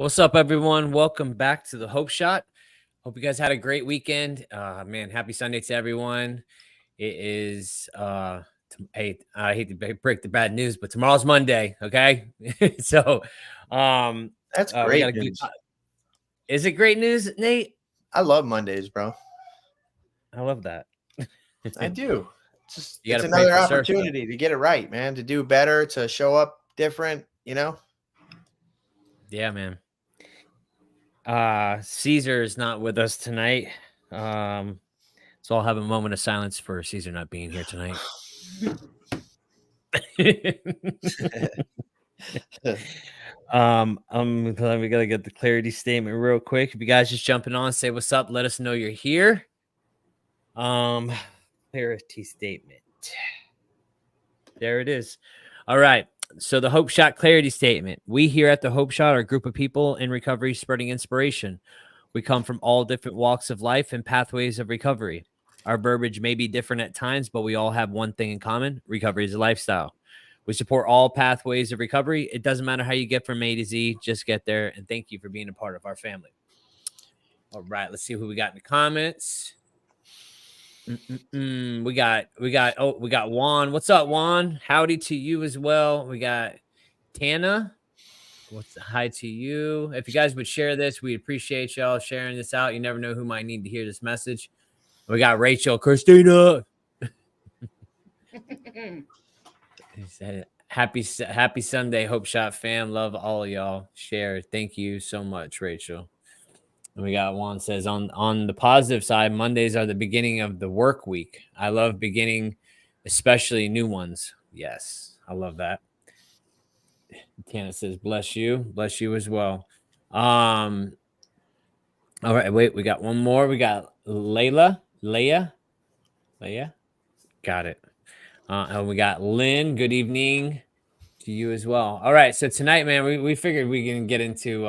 What's up, everyone? Welcome back to the Hope Shot. Hope you guys had a great weekend. Man, happy Sunday to everyone. It is hey, I hate to break the bad news, but tomorrow's Monday. Okay, so That's we got great a good. news. Is it great news, Nate? I love Mondays, bro. I love that. I do. You got It's to pray another for surf. opportunity to get it right, man, to do better, to show up different. Yeah, man. Caesar is not with us tonight. So I'll have a moment of silence for Caesar not being here tonight. We gotta get the clarity statement real quick. If you guys just jumping on, say what's up, let us know you're here. Clarity statement. There it is. All right. So the Hope Shot clarity statement. We here at the Hope Shot are a group of people in recovery spreading inspiration. We come from all different walks of life and pathways of recovery. Our verbiage may be different at times, but we all have one thing in common. Recovery is a lifestyle. We support all pathways of recovery. It doesn't matter how you get from A to Z, just get there. And thank you for being a part of our family. All right, let's see who we got in the comments. We got Juan. What's up, Juan? Howdy to you as well. We got Tana. What's hi to you? If you guys would share this, we appreciate y'all sharing this out. You never know who might need to hear this message. We got Rachel, Christina. Happy Sunday, Hope Shot fam. Love all of y'all. Share. Thank you so much, Rachel. And we got Juan says on the positive side, Mondays are the beginning of the work week. I love beginning, especially new ones. Yes, I love that. Tana says, bless you as well. All right, wait, we got one more. We got Leia. Got it. And we got Lynn. Good evening to you as well. All right, so tonight, man, we figured we can get into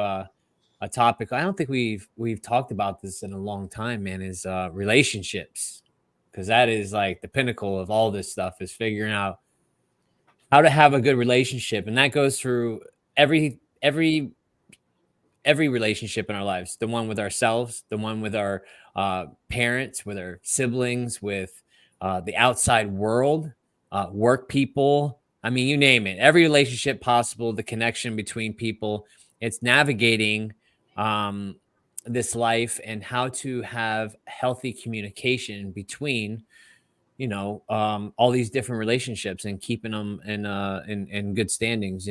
a topic. I don't think we've talked about this in a long time, man. Is relationships, because that is like the pinnacle of all this stuff. Is figuring out how to have a good relationship, and that goes through every relationship in our lives. The one with ourselves, the one with our parents, with our siblings, with the outside world, work people. I mean, you name it. Every relationship possible, the connection between people. It's navigating this life and how to have healthy communication between all these different relationships and keeping them in good standings.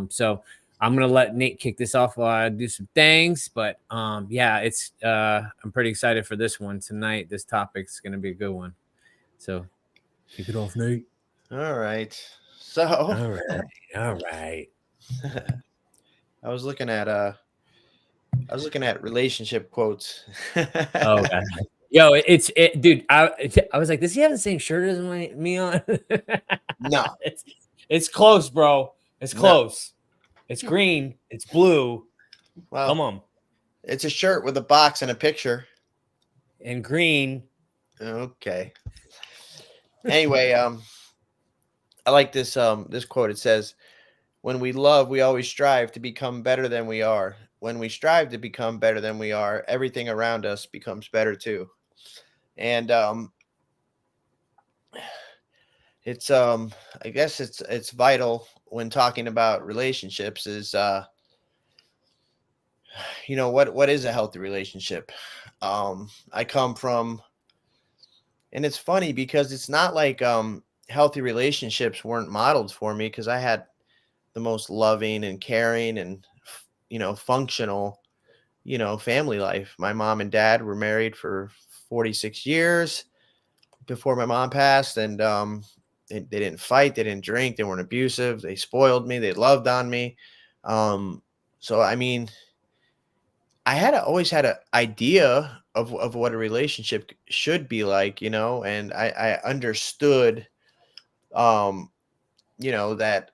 So I'm gonna let Nate kick this off while I do some things. But yeah, it's I'm pretty excited for this one tonight. This topic's gonna be a good one. So kick it off, Nate. All right. So All right. I was looking at relationship quotes. Oh God. Yo, dude. I was like, does he have the same shirt as me on? No. It's close, bro. It's No. close. It's green. It's blue. Well, Come on. it's a shirt with a box and a picture. And green. Okay. Anyway, I like this quote. It says, "When we love, we always strive to become better than we are. When we strive to become better than we are, everything around us becomes better too." And it's I guess it's vital when talking about relationships is what is a healthy relationship. I come from, and it's funny because it's not like healthy relationships weren't modeled for me, because I had the most loving and caring and functional family life. My mom and dad were married for 46 years before my mom passed, and they didn't fight, they didn't drink, they weren't abusive, they spoiled me, they loved on me. So I mean, I always had an idea of what a relationship should be like, and I understood, um, that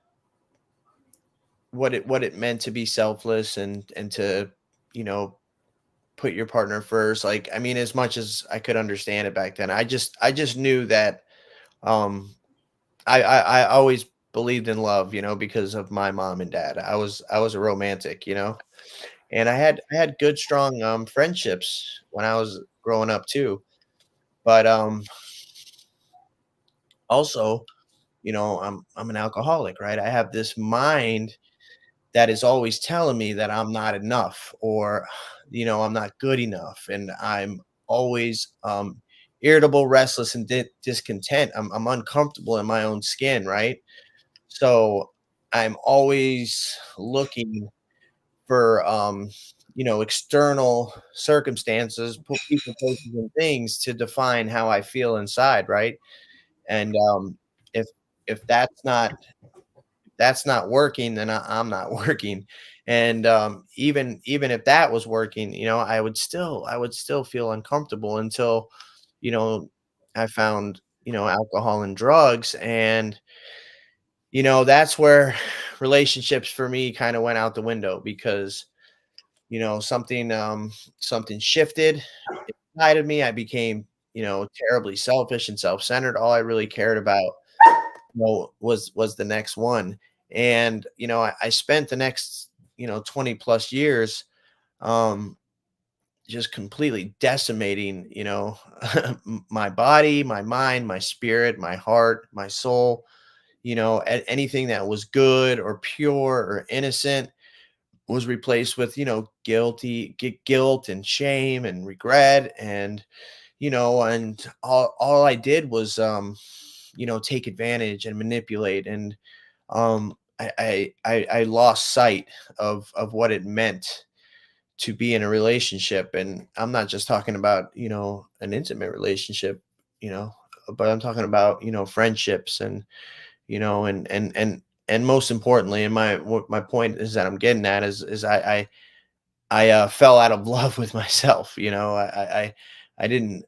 what it meant to be selfless and to, you know, put your partner first. Like, I mean, as much as I could understand it back then, I just knew that, um, I always believed in love, because of my mom and dad. I was a romantic. And I had good, strong, friendships when I was growing up too. But, also, I'm an alcoholic, right? I have this mind that is always telling me that I'm not enough, or, I'm not good enough, and I'm always, irritable, restless, and discontent. I'm uncomfortable in my own skin, right? So I'm always looking for, external circumstances, people, places, and things to define how I feel inside, right? And if if that's not working, then I'm not working. And even if that was working, I would still feel uncomfortable until, you know, I found, alcohol and drugs. And that's where relationships for me kind of went out the window, because something shifted inside of me. I became, terribly selfish and self-centered. All I really cared about, was the next one. And I spent the next, 20 plus years, um just completely decimating, my body, my mind, my spirit, my heart, my soul. Anything that was good or pure or innocent was replaced with, guilt and shame and regret. And all I did was, take advantage and manipulate. And I lost sight of what it meant to be in a relationship. And I'm not just talking about, an intimate relationship, but I'm talking about, friendships. And and most importantly, and my point is that I'm getting at is I fell out of love with myself. I didn't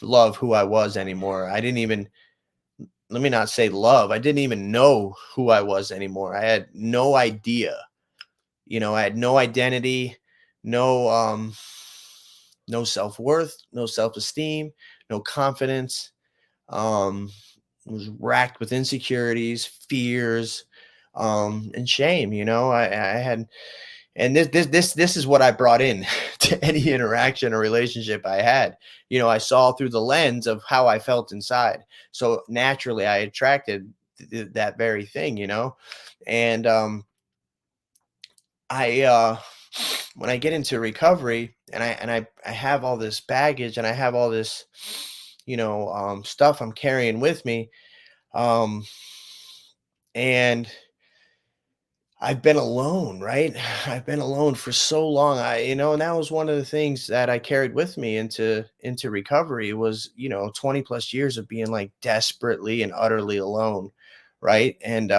love who I was anymore. I didn't even, let me not say love, I didn't even know who I was anymore. I had no idea. I had no identity, no no self-worth, no self-esteem, no confidence. um was racked with insecurities, fears, and shame. I had, and this is what I brought in to any interaction or relationship I had. I saw through the lens of how I felt inside. So naturally I attracted that very thing. And I when I get into recovery, and I have all this baggage, and I have all this, stuff I'm carrying with me. um and I've been alone, right? I've been alone for so long. And that was one of the things that I carried with me into recovery, was, 20 plus years of being like desperately and utterly alone, right? And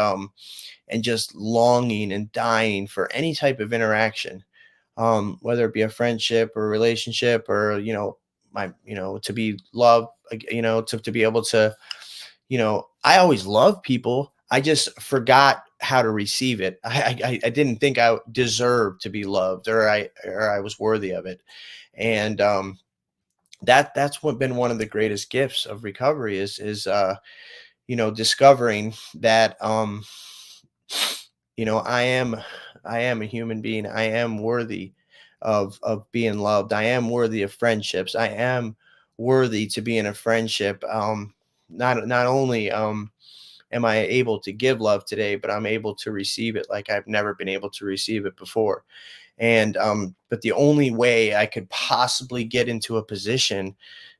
just longing and dying for any type of interaction, whether it be a friendship or a relationship, or, to be loved, like, to be able to, I always loved people. I just forgot how to receive it. I didn't think I deserved to be loved, or I was worthy of it. And that's what been one of the greatest gifts of recovery, is discovering that, I am a human being. I am worthy of being loved. I am worthy of friendships. I am worthy to be in a friendship. Not only am I able to give love today, but I'm able to receive it like I've never been able to receive it before. And but the only way I could possibly get into a position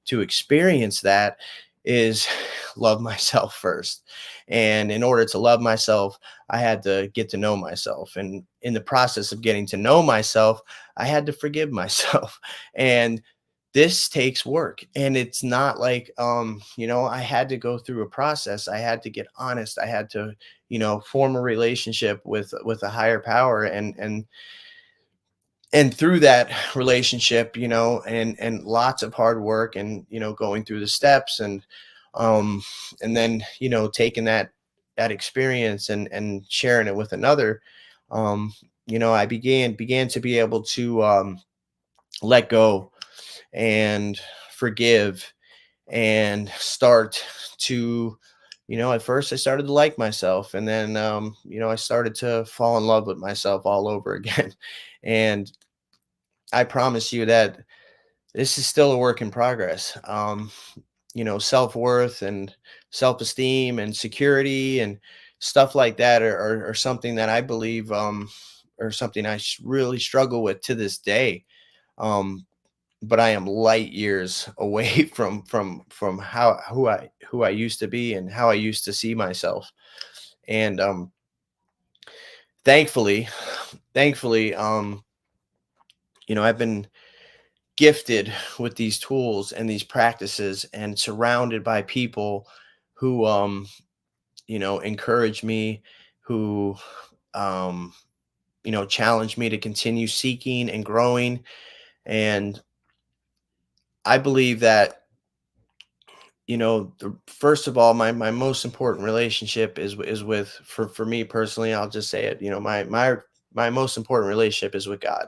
to experience that is love myself first. And in order to love myself, I had to get to know myself. And in the process of getting to know myself, I had to forgive myself. And this takes work. And it's not like, I had to go through a process. I had to get honest. I had to, form a relationship with a higher power. And through that relationship, and lots of hard work, and going through the steps, um and then, taking that experience and sharing it with another. I began to be able to, let go and forgive, and start to, At first I started to like myself, and then, I started to fall in love with myself all over again. And I promise you that this is still a work in progress. Self-worth and self-esteem and security and stuff like that are something that I believe, or something I really struggle with to this day. Um, but I am light years away from who I used to be and how I used to see myself. And thankfully, thankfully, I've been gifted with these tools and these practices and surrounded by people who, encourage me, who, um, challenge me to continue seeking and growing. And I believe that, first of all, my most important relationship is with, for me personally, I'll just say it, my most important relationship is with God.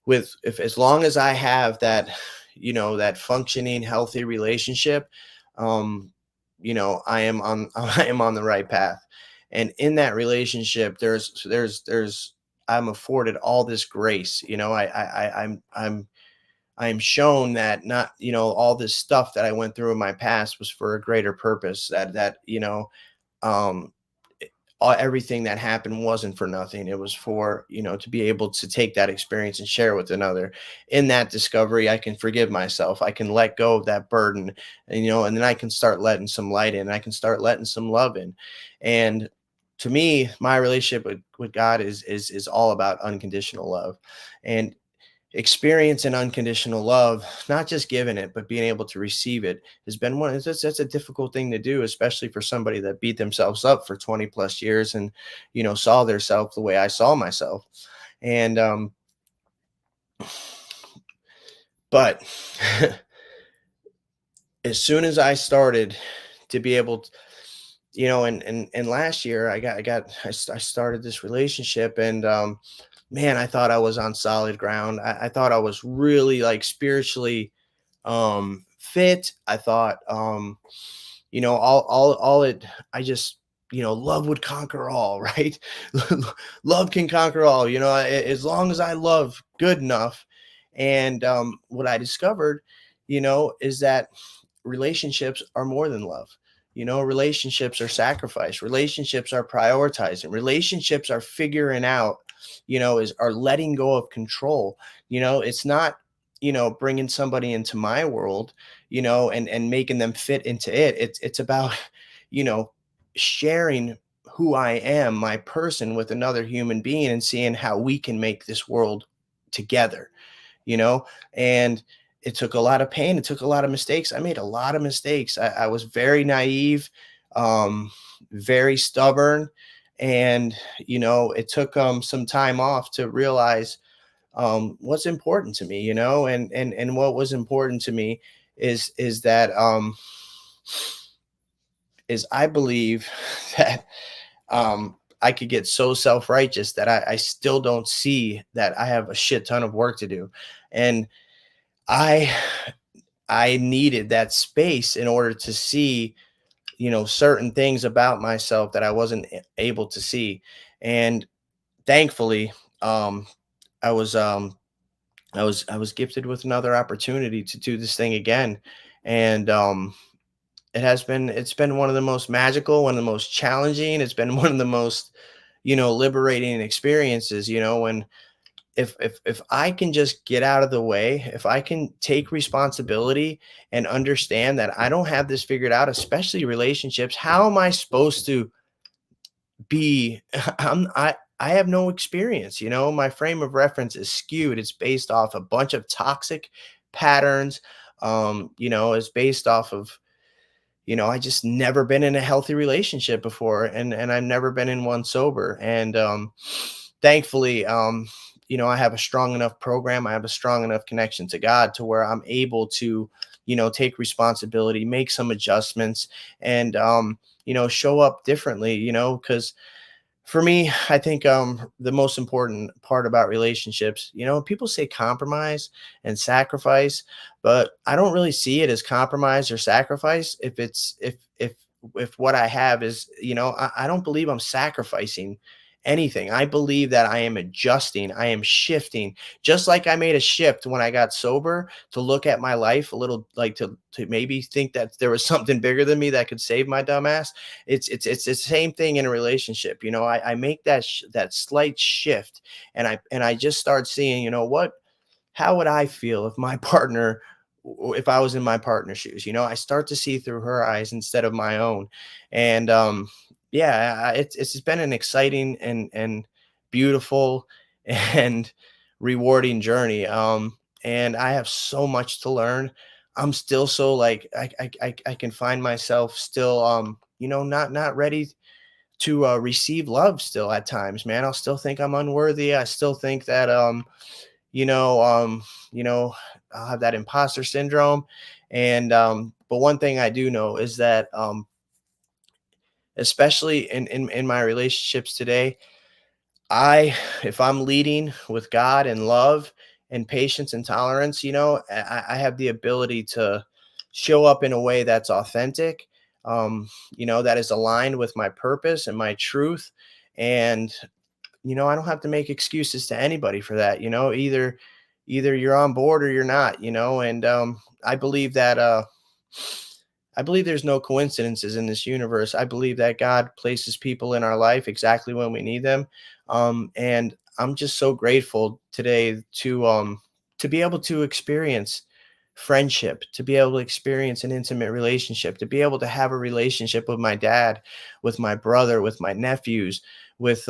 With if As long as I have that, that functioning, healthy relationship, um, I am on I am on the right path. And in that relationship, there's I'm afforded all this grace. I'm shown that, not, all this stuff that I went through in my past was for a greater purpose. Um, everything that happened wasn't for nothing. It was for, to be able to take that experience and share with another. In that discovery, I can forgive myself. I can let go of that burden, and then I can start letting some light in. I can start letting some love in. And to me, my relationship with God is all about unconditional love. And experience and unconditional love, not just giving it, but being able to receive it, has been that's a difficult thing to do, especially for somebody that beat themselves up for 20 plus years and, saw their self the way I saw myself. And, but as soon as I started to be able to, and last year I started this relationship, and, man, I thought I was on solid ground. I thought I was really, like, spiritually, fit. I thought, all it, I just, love would conquer all, right? Love can conquer all, as long as I love good enough. And, what I discovered, is that relationships are more than love. Relationships are sacrifice. Relationships are prioritizing. Relationships are figuring out, is are letting go of control. It's not, bringing somebody into my world, and making them fit into it. It's about, you know, sharing who I am, my person, with another human being, and seeing how we can make this world together, you know, and it took a lot of pain. It took a lot of mistakes. I made a lot of mistakes. I was very naive, um, very stubborn. And, it took some time off to realize what's important to me, and what was important to me is that is I believe that I could get so self-righteous that I still don't see that I have a shit ton of work to do. And I I needed that space in order to see, certain things about myself that I wasn't able to see. And thankfully, um, I was um, I was gifted with another opportunity to do this thing again. And it's been one of the most magical, one of the most challenging. It's been one of the most, liberating experiences. When if I can just get out of the way, if I can take responsibility and understand that I don't have this figured out, especially relationships, how am I supposed to be? I have no experience. My frame of reference is skewed. It's based off a bunch of toxic patterns. It's based off of, I just never been in a healthy relationship before, and I've never been in one sober. And thankfully, I have a strong enough program. I have a strong enough connection to God to where I'm able to, take responsibility, make some adjustments, and show up differently. Because for me, I think the most important part about relationships, people say compromise and sacrifice, but I don't really see it as compromise or sacrifice if if what I have is, I don't believe I'm sacrificing anything. I believe that I am adjusting, I am shifting, just like I made a shift when I got sober to look at my life a little, like to maybe think that there was something bigger than me that could save my dumb ass. It's the same thing in a relationship. I make that slight shift, and I just start seeing, how would I feel if my partner, if I was in my partner's shoes? I start to see through her eyes instead of my own. And yeah, it's been an exciting and beautiful and rewarding journey. And I have so much to learn. I'm still so like I can find myself still not ready to receive love still at times, man. I'll still think I'm unworthy. I still think that you know, um, I'll have that imposter syndrome. And but one thing I do know is that especially in my relationships today, if I'm leading with God and love and patience and tolerance, I have the ability to show up in a way that's authentic, that is aligned with my purpose and my truth. And I don't have to make excuses to anybody for that. Either you're on board or you're not. And I believe there's no coincidences in this universe. I believe that God places people in our life exactly when we need them. And I'm just so grateful today to be able to experience friendship, to be able to experience an intimate relationship, to be able to have a relationship with my dad, with my brother, with my nephews, with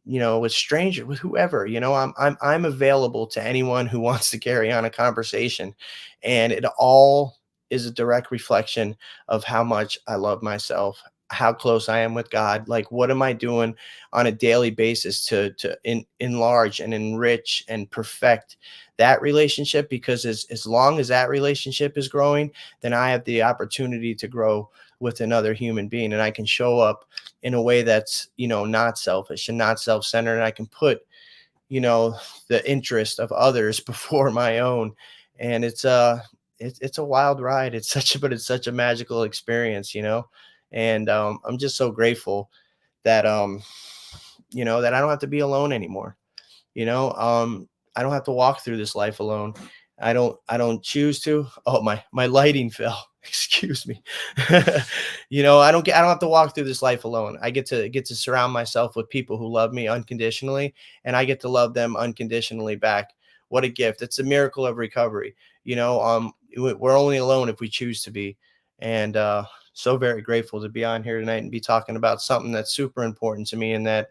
with stranger, with whoever. I'm available to anyone who wants to carry on a conversation. And it all is a direct reflection of how much I love myself, how close I am with God. Like, what am I doing on a daily basis to enlarge and enrich and perfect that relationship? Because as long as that relationship is growing, then I have the opportunity to grow with another human being, and I can show up in a way that's not selfish and not self-centered, and I can put the interest of others before my own. And it's a wild ride. It's such a magical experience, and I'm just so grateful that that I don't have to be alone anymore. I don't have to walk through this life alone. I don't choose to. Oh, my lighting fell. Excuse me. I don't have to walk through this life alone. I get to surround myself with people who love me unconditionally, and I get to love them unconditionally back. What a gift. It's a miracle of recovery. We're only alone if we choose to be. And so very grateful to be on here tonight and be talking about something that's super important to me, and that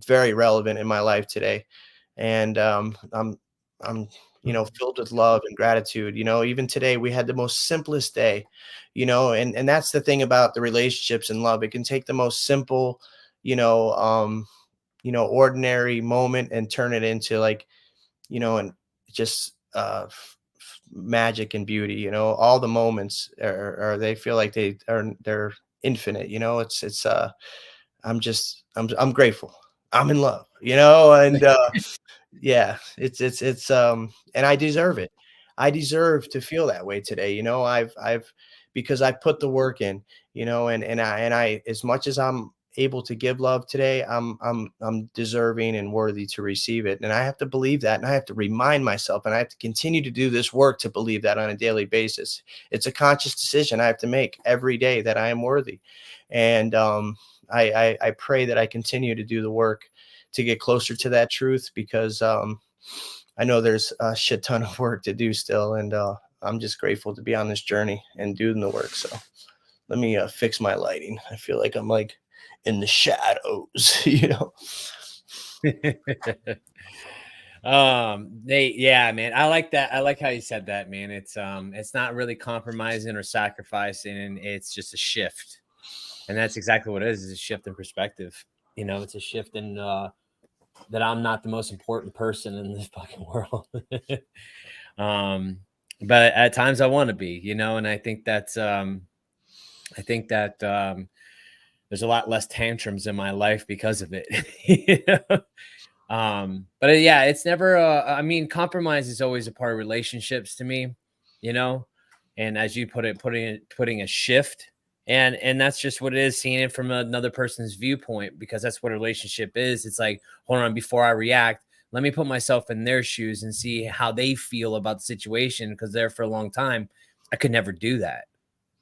very relevant in my life today. And I'm filled with love and gratitude. Even today we had the most simplest day. And that's the thing about the relationships and love. It can take the most simple, ordinary moment and turn it into, like, and just magic and beauty. All the moments are they feel like they're infinite. I'm grateful. I'm in love, and yeah, and I deserve it. I deserve to feel that way today. I've because I put the work in, and I as much as I'm able to give love today, I'm deserving and worthy to receive it. And I have to believe that, and I have to remind myself, and I have to continue to do this work to believe that on a daily basis. It's a conscious decision I have to make every day that I am worthy. And I pray that I continue to do the work to get closer to that truth, because I know there's a shit ton of work to do still. And I'm just grateful to be on this journey and doing the work. So let me fix my lighting. I feel like I'm like in the shadows, Yeah, man, I like that. I like how you said that, man. It's not really compromising or sacrificing, and it's just a shift. And that's exactly what it is a shift in perspective. It's a shift in that I'm not the most important person in this fucking world. um but at times I want to be, and I think that there's a lot less tantrums in my life because of it. you know? But yeah, it's never I mean, compromise is always a part of relationships to me, you know. And as you put it, putting a shift And that's just what it is, seeing it from another person's viewpoint, because that's what a relationship is. It's like, hold on, before I react, let me put myself in their shoes and see how they feel about the situation, because there for a long time I could never do that.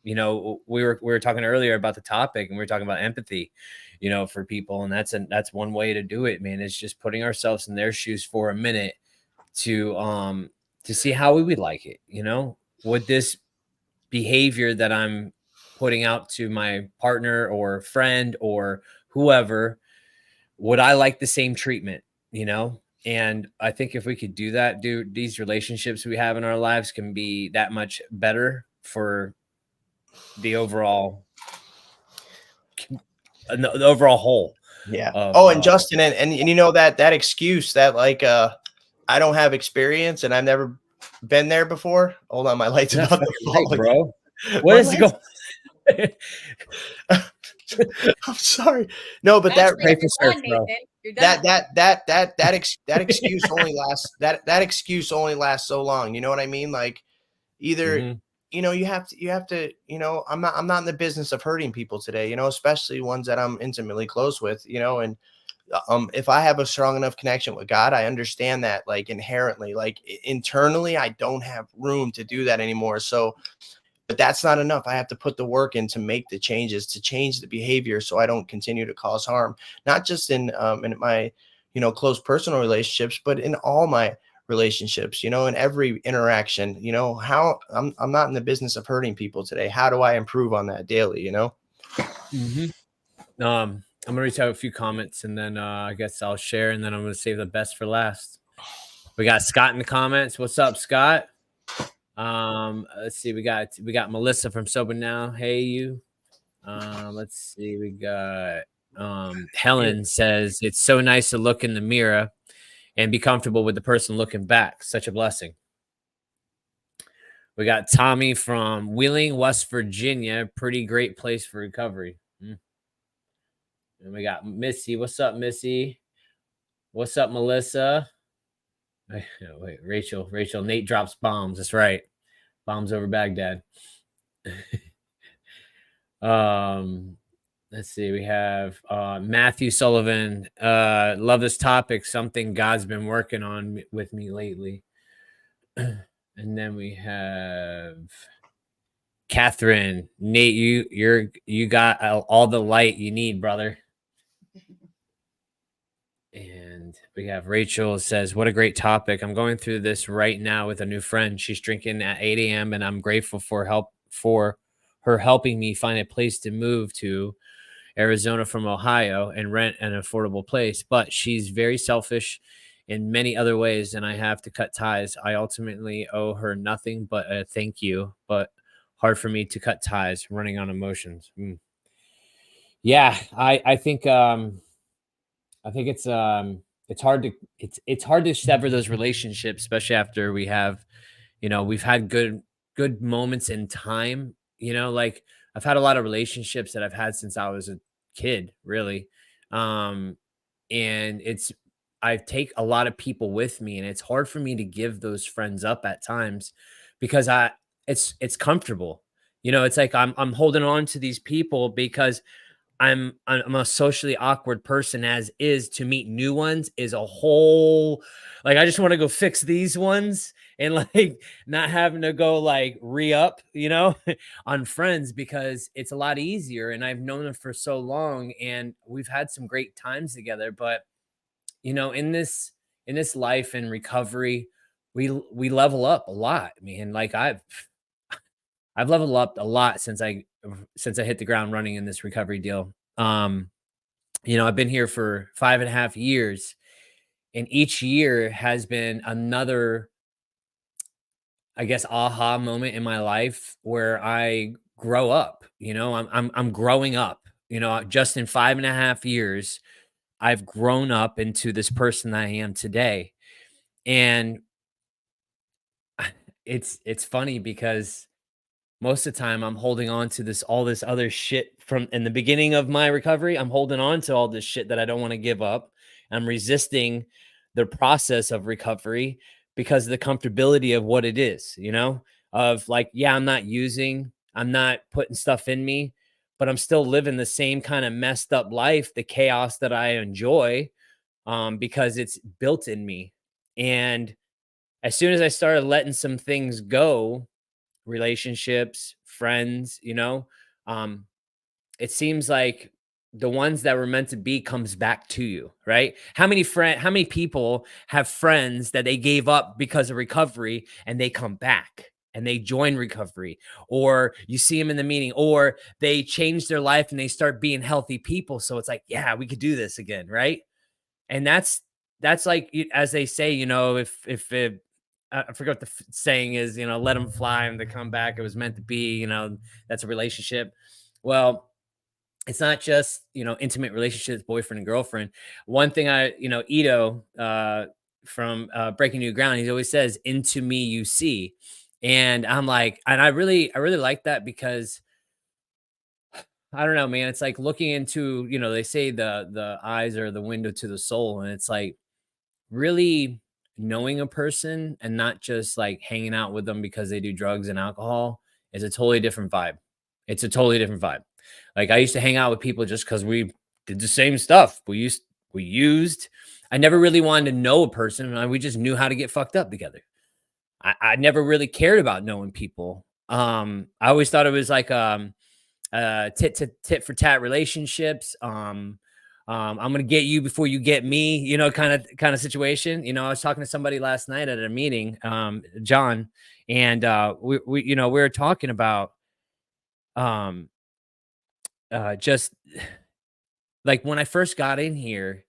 You know, we were talking earlier about the topic, and we were talking about empathy, you know, for people, and that's one way to do it, man. It's just putting ourselves in their shoes for a minute to see how we would like it. You know, would this behavior that I'm putting out to my partner or friend or whoever, would I like the same treatment? You know, and I think if we could do that, dude, these relationships we have in our lives can be that much better for the overall the overall whole Yeah. of Oh, and Justin, and you know that excuse that like I don't have experience and I've never been there before. Hold on, my light's that's about to fucking right, fall again. bro. What My is light's- going? I'm sorry. No, but That's that right, for you're surf, done, bro. Nathan. You're done. that excuse only lasts that excuse only lasts so long. You know what I mean? Like either Mhm. you know you have to you know I'm not in the business of hurting people today. You know, especially ones that I'm intimately close with. You know, and if I have a strong enough connection with God, I understand that like inherently, like internally, I don't have room to do that anymore. So, but that's not enough. I have to put the work in to make the changes, to change the behavior, so I don't continue to cause harm, not just in my, you know, close personal relationships, but in all my relationships, you know, in every interaction, you know, how I'm not in the business of hurting people today. How do I improve on that daily, you know? Mhm. I'm gonna reach out a few comments, and then I guess I'll share, and then I'm gonna save the best for last. We got Scott in the comments. What's up, Scott? Let's see. We got Melissa from Sober Now. Hey, you. Let's see. We got Helen says it's so nice to look in the mirror and be comfortable with the person looking back. Such a blessing. We got Tommy from Wheeling, West Virginia. Pretty great place for recovery. And we got Missy. What's up, Missy? What's up, Melissa? Wait, Rachel. Nate drops bombs. That's right. Bombs over Baghdad. Let's see. We have Matthew Sullivan. Love this topic. Something God's been working on with me lately. And then we have Catherine. Nate, you got all the light you need, brother. And we have Rachel says, what a great topic. I'm going through this right now with a new friend. She's drinking at 8 a.m. and I'm grateful for her helping me find a place to move to Arizona from Ohio and rent an affordable place. But she's very selfish in many other ways, and I have to cut ties. I ultimately owe her nothing but a thank you, but hard for me to cut ties, running on emotions. Yeah, I think it's hard to it's hard to sever those relationships, especially after we have, you know, we've had good moments in time. You know, like I've had a lot of relationships that I've had since I was a kid, really. Um, and I take a lot of people with me, and it's hard for me to give those friends up at times because it's comfortable. You know, it's like I'm holding on to these people because I'm a socially awkward person as is. To meet new ones is a whole, like, I just want to go fix these ones and like not having to go like re-up, you know, on friends, because it's a lot easier and I've known them for so long and we've had some great times together. But you know, in this life and recovery, we level up a lot. I mean, like I've leveled up a lot since I hit the ground running in this recovery deal. You know, I've been here for 5.5 years, and each year has been another, I guess, aha moment in my life where I grow up. You know, I'm growing up. You know, just in 5.5 years, I've grown up into this person that I am today, and it's funny because most of the time I'm holding on to all this other shit from in the beginning of my recovery. I'm holding on to all this shit that I don't want to give up. I'm resisting the process of recovery because of the comfortability of what it is, you know, of like, yeah, I'm not putting stuff in me, but I'm still living the same kind of messed up life, the chaos that I enjoy, because it's built in me. And as soon as I started letting some things go, relationships, friends, um, it seems like the ones that were meant to be comes back to you, right? How many people have friends that they gave up because of recovery and they come back and they join recovery, or you see them in the meeting, or they change their life and they start being healthy people. So it's like, yeah, we could do this again, right? And that's like, as they say, if it, I forgot what the saying is, let them fly and they come back. It was meant to be, that's a relationship. Well, it's not just, intimate relationships, boyfriend and girlfriend. One thing Ito, from Breaking New Ground, he always says, "Into me you see," and I'm like, and I really like that because I don't know, man. It's like looking into, they say the eyes are the window to the soul, and it's like really knowing a person and not just like hanging out with them because they do drugs and alcohol is a totally different vibe. It's a totally different vibe. Like I used to hang out with people just because we did the same stuff. We used. I never really wanted to know a person. We just knew how to get fucked up together. I never really cared about knowing people. I always thought it was like tit for tat relationships. I'm gonna get you before you get me, kind of situation. I was talking to somebody last night at a meeting, John, and we were talking about um just like when I first got in here,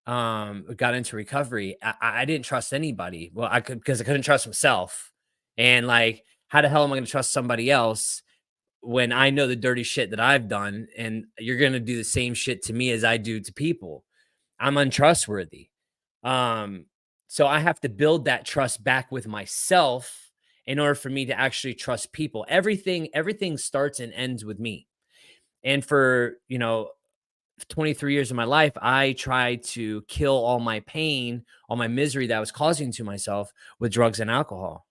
got into recovery, I didn't trust anybody. Well, I could because I couldn't trust myself. And like, how the hell am I gonna trust somebody else when I know the dirty shit that I've done, and you're gonna do the same shit to me as I do to people? I'm untrustworthy. Um, so I have to build that trust back with myself in order for me to actually trust people. Everything starts and ends with me. And for, 23 years of my life, I tried to kill all my pain, all my misery that I was causing to myself with drugs and alcohol.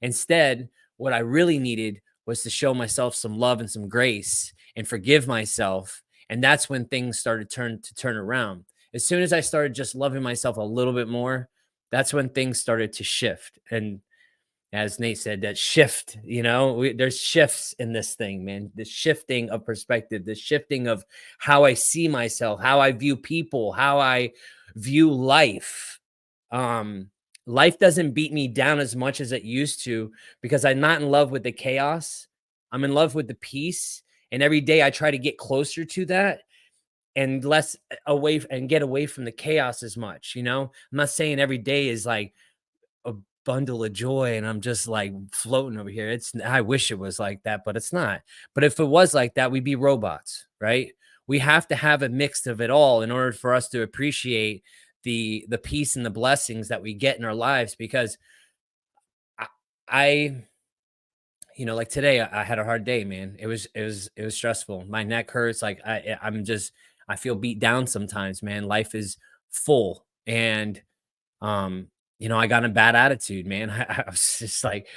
Instead, what I really needed was to show myself some love and some grace and forgive myself. And that's when things started to turn around. As soon as I started just loving myself a little bit more, that's when things started to shift. And as Nate said, that shift, there's shifts in this thing, man. The shifting of perspective, the shifting of how I see myself, how I view people, how I view life. Um, Life doesn't beat me down as much as it used to because I'm not in love with the chaos. I'm in love with the peace. And every day I try to get closer to that and less away and get away from the chaos as much. I'm not saying every day is like a bundle of joy and I'm just like floating over here. I wish it was like that, but it's not. But if it was like that, we'd be robots, right? We have to have a mix of it all in order for us to appreciate the peace and the blessings that we get in our lives. Because I, I like today, I had a hard day, man. It was stressful. My neck hurts. Like I feel beat down sometimes, man. Life is full, and I got in a bad attitude, man. I was just like,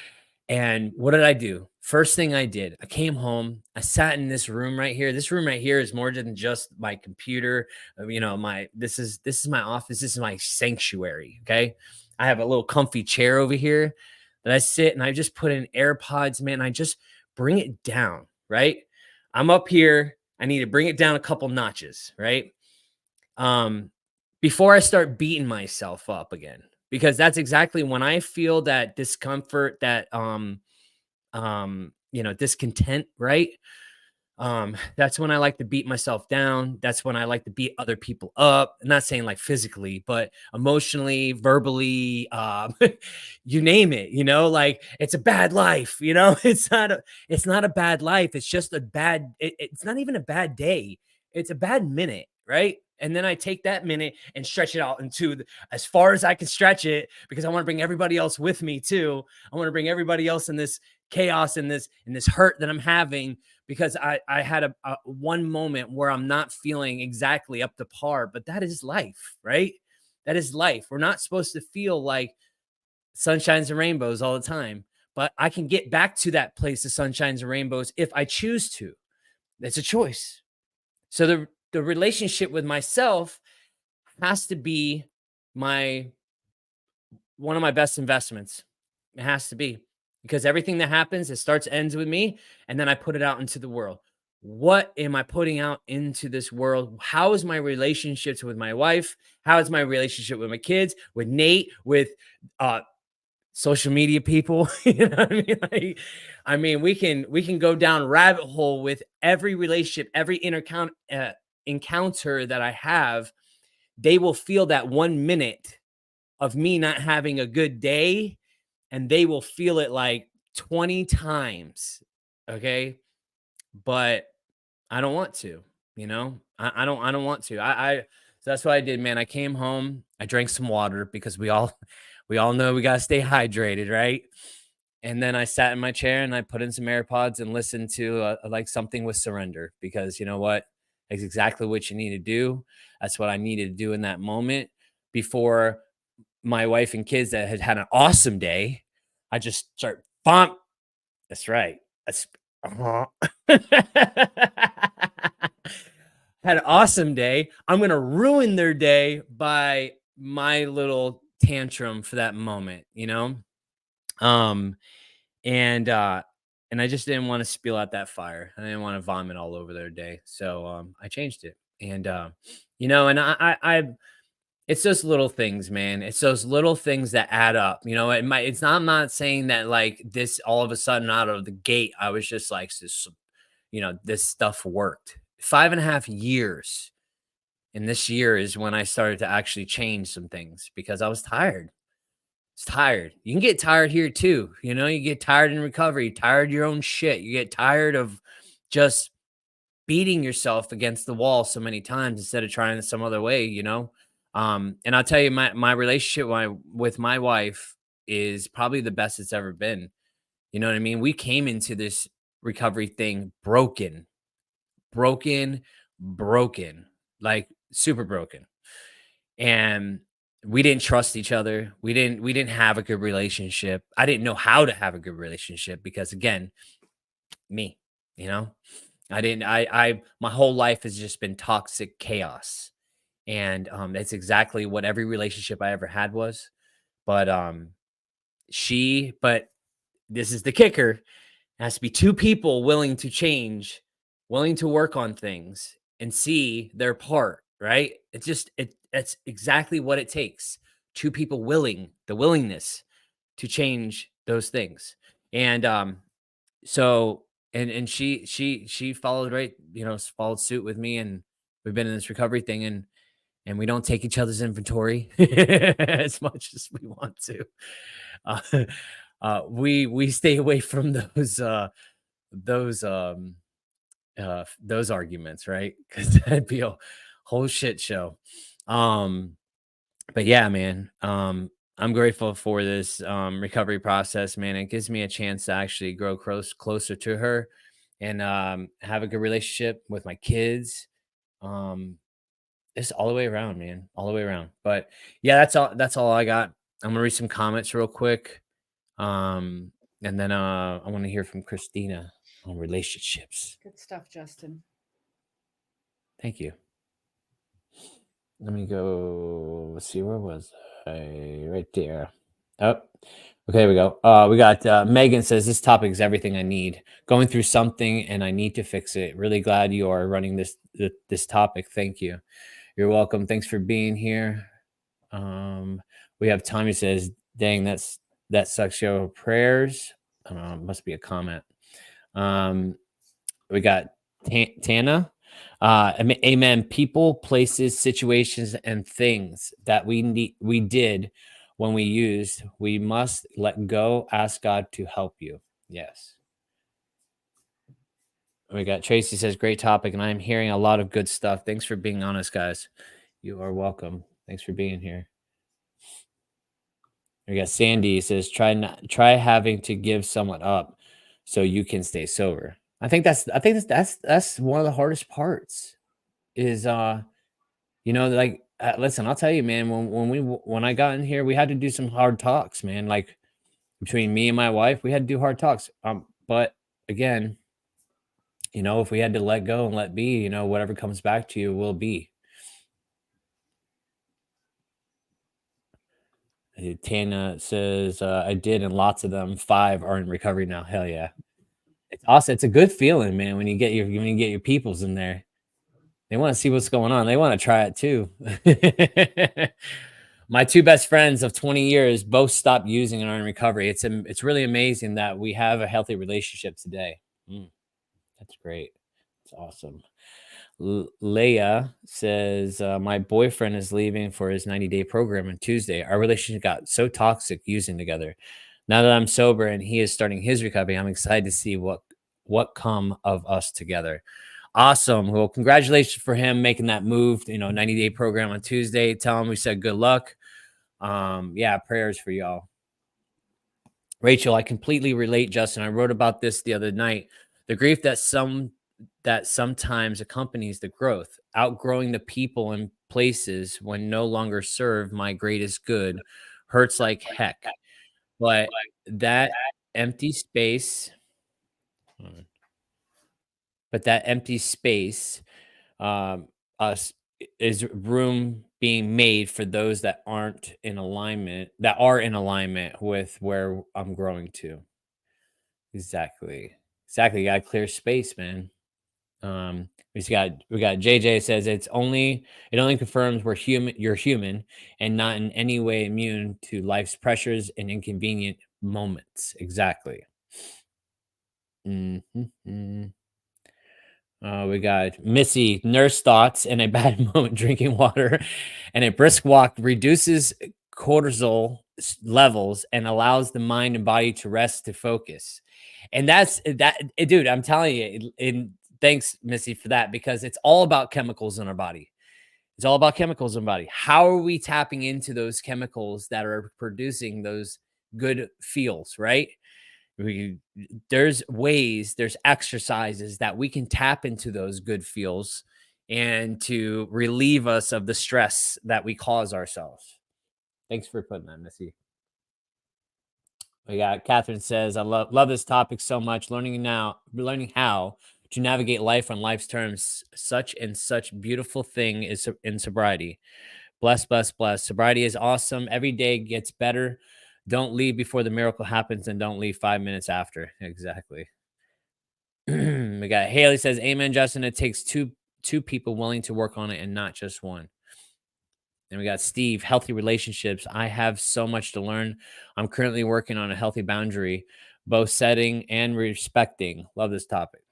and what did I do? First thing I did, I came home. I sat in this room right here. This room right here is more than just my computer. This is my office. This is my sanctuary. Okay, I have a little comfy chair over here that I sit, and I just put in AirPods, man. I just bring it down. Right, I'm up here. I need to bring it down a couple notches. Right, um, before I start beating myself up again, because that's exactly when I feel that discomfort, that discontent, right? That's when I like to beat myself down. That's when I like to beat other people up. I'm not saying like physically, but emotionally, verbally, you name it, like it's a bad life, it's not a bad life. It's just it's not even a bad day. It's a bad minute, right? And then I take that minute and stretch it out as far as I can stretch it, because I want to bring everybody else with me too. I want to bring everybody else in this chaos, in this hurt that I'm having, because I had a one moment where I'm not feeling exactly up to par, but that is life, right? That is life. We're not supposed to feel like sunshines and rainbows all the time, but I can get back to that place of sunshines and rainbows if I choose to. It's a choice. So the relationship with myself has to be my one of my best investments. It has to be, because everything that happens, it starts, ends with me, and then I put it out into the world. What am I putting out into this world? How is my relationships with my wife? How is my relationship with my kids, with Nate, with uh social media people? You know what I mean? Like, I mean, we can go down rabbit hole with every relationship, every encounter that I have. They will feel that 1 minute of me not having a good day, and they will feel it like 20 times. Okay. But I don't want to, you know, I don't want to. So that's what I did, man. I came home, I drank some water because we all know we got to stay hydrated, right? And then I sat in my chair and I put in some AirPods and listened to like something with Surrender, because you know what? It's exactly what you need to do. That's what I needed to do in that moment before my wife and kids that had had an awesome day. I just start bump. That's right. That's had an awesome day. I'm gonna ruin their day by my little tantrum for that moment, you know? Um, and and I just didn't want to spill out that fire. I didn't want to vomit all over their day. So I changed it. And you know, and I it's those little things, man. It's those little things that add up. You know, it's not, I'm not saying that like this all of a sudden out of the gate, I was just like this, you know, this stuff worked. 5.5 years. And this year is when I started to actually change some things because I was tired. It's tired. You can get tired here too. You know, you get tired in recovery, tired of your own shit. You get tired of just beating yourself against the wall so many times instead of trying it some other way, you know? And I'll tell you, my relationship with my wife is probably the best it's ever been. You know what I mean? We came into this recovery thing broken, broken, broken, like super broken. And we didn't trust each other. We didn't have a good relationship. I didn't know how to have a good relationship because again, me, you know, I didn't I my whole life has just been toxic chaos. And that's exactly what every relationship I ever had was. But but this is the kicker. It has to be two people willing to change, willing to work on things and see their part, right? It's exactly what it takes. Two people willing, the willingness to change those things. And so and she followed, right, you know, followed suit with me, and we've been in this recovery thing, and we don't take each other's inventory as much as we want to. Uh, we stay away from those those arguments, right? Because that'd be a whole shit show. Um, but yeah, man, I'm grateful for this recovery process, man. It gives me a chance to actually grow closer to her and have a good relationship with my kids. Um, it's all the way around, man, all the way around. But yeah, that's all I got. I'm gonna read some comments real quick. Um, and then I want to hear from Christina on relationships. Good stuff, Justin. Thank you. Let me go. Let's see, where was I? Right there. Oh, okay, we go. We got Megan says this topic is everything I need. Going through something and I need to fix it. Really glad you are running this topic. Thank you. You're welcome. Thanks for being here. We have Tommy says, "Dang, that sucks." Your prayers. Must be a comment. We got Tana. Amen. People, places, situations, and things that we did when we used, we must let go. Ask God to help you. Yes. We got Tracy says, great topic, and I'm hearing a lot of good stuff. Thanks for being honest, guys. You are welcome. Thanks for being here. We got Sandy says, try having to give someone up so you can stay sober. I think that's one of the hardest parts is you know, like listen, I'll tell you, man, when I got in here, we had to do some hard talks, man. Like between me and my wife, we had to do hard talks. But again, if we had to let go and let be, whatever comes back to you will be. Tana says, I did, and lots of them, 5 are in recovery now. Hell yeah. It's awesome. It's a good feeling, man, when you get your peoples in there. They want to see what's going on. They want to try it too. My 2 best friends of 20 years both stopped using and are in recovery. It's really amazing that we have a healthy relationship today. That's great. It's awesome. Leia says, my boyfriend is leaving for his 90-day program on Tuesday. Our relationship got so toxic using together. Now that I'm sober and he is starting his recovery, I'm excited to see what come of us together. Awesome. Well, congratulations for him making that move, 90-day program on Tuesday. Tell him we said good luck. Yeah, prayers for y'all. Rachel, I completely relate, Justin. I wrote about this the other night. The grief that sometimes accompanies the growth, outgrowing the people and places when no longer serve my greatest good, hurts like heck. But that empty space, um, us is room being made for those that are in alignment with where I'm growing to. Exactly. You got clear space, man. We got JJ says it only confirms you're human and not in any way immune to life's pressures and inconvenient moments. Exactly. We got Missy, nurse thoughts and a bad moment drinking water, and a brisk walk reduces cortisol levels and allows the mind and body to rest to focus. And that's that, dude. I'm telling you, and thanks, Missy, for that, because it's all about chemicals in our body. It's all about chemicals in the body. How are we tapping into those chemicals that are producing those good feels, right? There's exercises that we can tap into those good feels and to relieve us of the stress that we cause ourselves. Thanks for putting that, Missy. We got Catherine says, I love this topic so much. Learning how to navigate life on life's terms. Such beautiful thing is in sobriety. Bless. Sobriety is awesome. Every day gets better. Don't leave before the miracle happens, and don't leave 5 minutes after. Exactly. We got Haley says, amen, Justin. It takes two people willing to work on it and not just one. And we got Steve, healthy relationships. I have so much to learn. I'm currently working on a healthy boundary, both setting and respecting. Love this topic.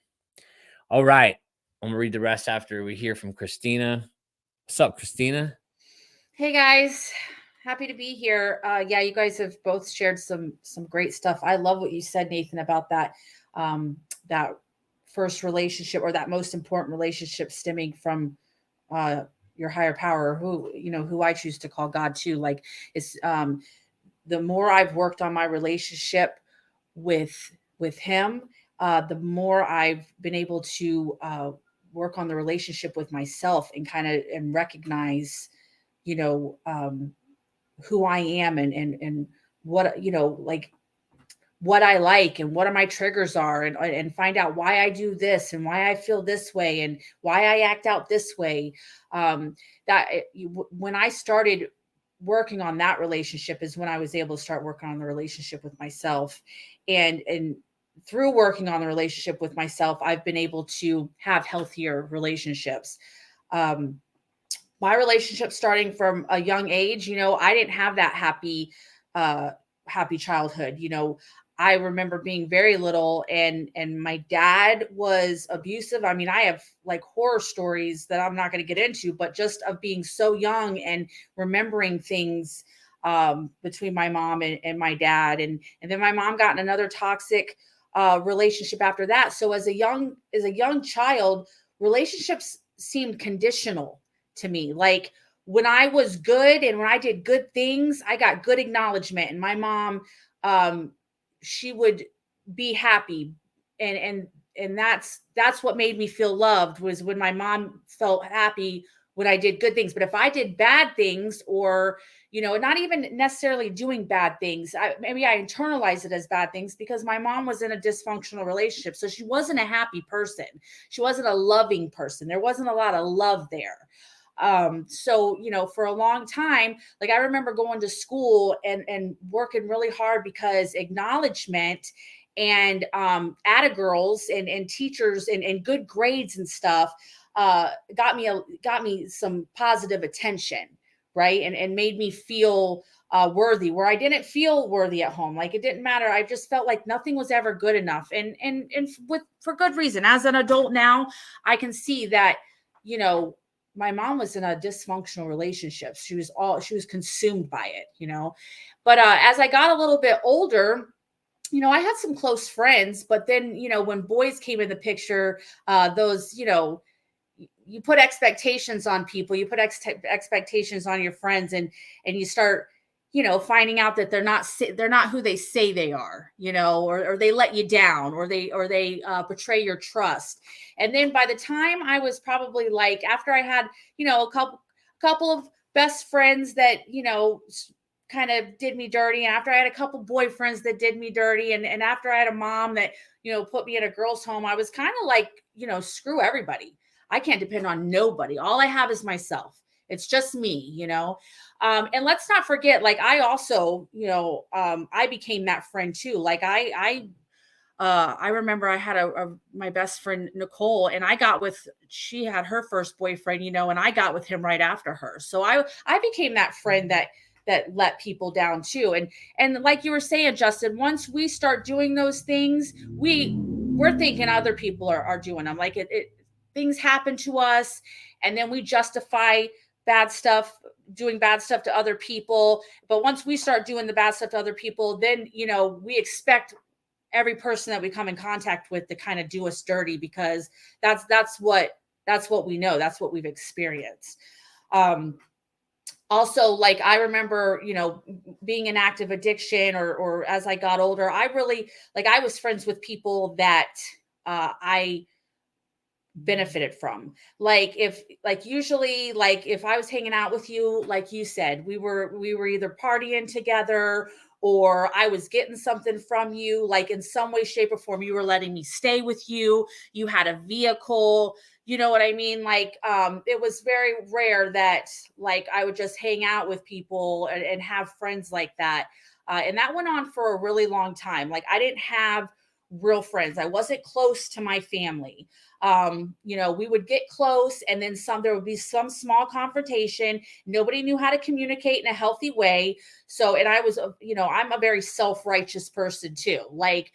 All right. I'm going to read the rest after we hear from Christina. What's up, Christina? Hey, guys. Happy to be here. Yeah, you guys have both shared some great stuff. I love what you said, Nathan, about that that first relationship, or that most important relationship, stemming from your higher power, who I choose to call God too. Like, it's the more I've worked on my relationship with him, the more I've been able to work on the relationship with myself, and kind of and recognize, who I am, and what, like, what I like and what my triggers are, and find out why I do this and why I feel this way and why I act out this way. When I started working on that relationship is when I was able to start working on the relationship with myself, and through working on the relationship with myself, I've been able to have healthier relationships. My relationship, starting from a young age, I didn't have that happy childhood. I remember being very little, and my dad was abusive. I mean, I have like horror stories that I'm not going to get into, but just of being so young and remembering things between my mom and my dad, and then my mom got in another toxic relationship after that. So as a young child, relationships seemed conditional to me. Like, when I was good and when I did good things, I got good acknowledgement, and my mom, she would be happy, and that's what made me feel loved, was when my mom felt happy when I did good things. But if I did bad things, or, not even necessarily doing bad things, maybe I internalized it as bad things because my mom was in a dysfunctional relationship. So she wasn't a happy person. She wasn't a loving person. There wasn't a lot of love there. So, for a long time, like I remember going to school and working really hard because acknowledgement and atta girls and teachers and good grades and stuff got me some positive attention, right? And made me feel worthy, where I didn't feel worthy at home. Like it didn't matter. I just felt like nothing was ever good enough. And for good reason. As an adult now, I can see that, my mom was in a dysfunctional relationship. She was consumed by it, But as I got a little bit older, I had some close friends, but then, when boys came in the picture, those, you put expectations on people, you put expectations on your friends, and you start, finding out that they're not who they say they are, or they let you down, or they betray your trust. And then by the time I was probably like, after I had, a couple of best friends that, kind of did me dirty, and after I had a couple boyfriends that did me dirty, and after I had a mom that, put me in a girl's home, I was kind of like, screw everybody. I can't depend on nobody. All I have is myself. It's just me, and let's not forget, like I also, I became that friend too. Like I remember I had my best friend Nicole, and she had her first boyfriend, and I got with him right after her. So I became that friend that let people down too. And like you were saying, Justin, once we start doing those things, we're thinking other people are doing them. Like things happen to us, and then we justify doing bad stuff to other people. But once we start doing the bad stuff to other people, then, we expect every person that we come in contact with to kind of do us dirty, because that's what we know. That's what we've experienced. Also, like I remember, being in active addiction, or as I got older, I was friends with people that I benefited from. Usually if I was hanging out with you, like you said, we were either partying together, or I was getting something from you, like in some way, shape, or form. You were letting me stay with you. You had a vehicle. You know what I mean? Like, it was very rare that like I would just hang out with people and have friends like that. And that went on for a really long time. Like I didn't have real friends. I wasn't close to my family. We would get close, and then there would be some small confrontation. Nobody knew how to communicate in a healthy way. So, and I was, I'm a very self-righteous person too. Like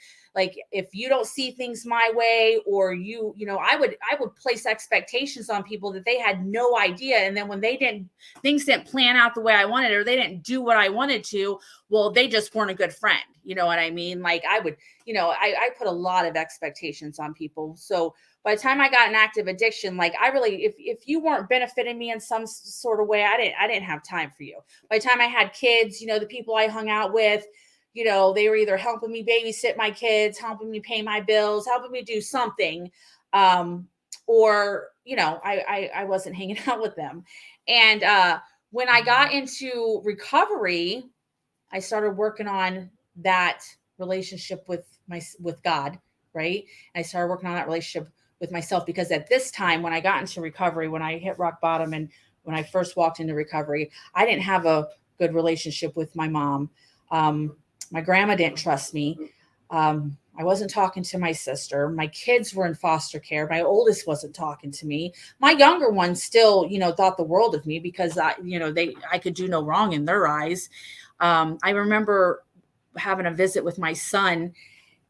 if you don't see things my way, or I would place expectations on people that they had no idea. And then when things didn't plan out the way I wanted, or they didn't do what I wanted to, well, they just weren't a good friend. You know what I mean? Like I would, I put a lot of expectations on people. So by the time I got an active addiction, like I really, if you weren't benefiting me in some sort of way, I didn't have time for you. By the time I had kids, the people I hung out with, they were either helping me babysit my kids, helping me pay my bills, helping me do something. Or, I wasn't hanging out with them. And when I got into recovery, I started working on that relationship with God, right? And I started working on that relationship with myself, because at this time, when I got into recovery, when I hit rock bottom and when I first walked into recovery, I didn't have a good relationship with my mom. My grandma didn't trust me. I wasn't talking to my sister. My kids were in foster care. My oldest wasn't talking to me. My younger ones still, thought the world of me, because I could do no wrong in their eyes. I remember having a visit with my son,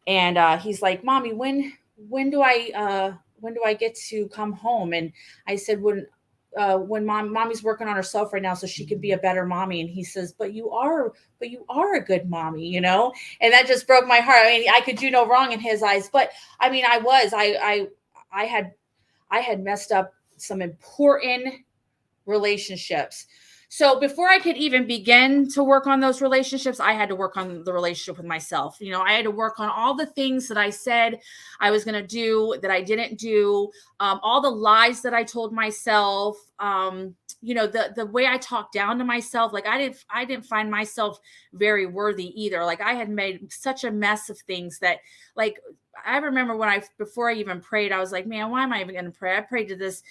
and he's like, "Mommy, when do I get to come home?" And I said, when mommy's working on herself right now so she can be a better mommy. And he says, but you are a good mommy, and that just broke my heart. I mean, I could do no wrong in his eyes, but I mean, I had messed up some important relationships. So before I could even begin to work on those relationships, I had to work on the relationship with myself. I had to work on all the things that I said I was going to do that I didn't do, all the lies that I told myself, the way I talked down to myself. Like I didn't find myself very worthy either. Like I had made such a mess of things that, like, I remember before I even prayed, I was like, man, why am I even going to pray? I prayed to this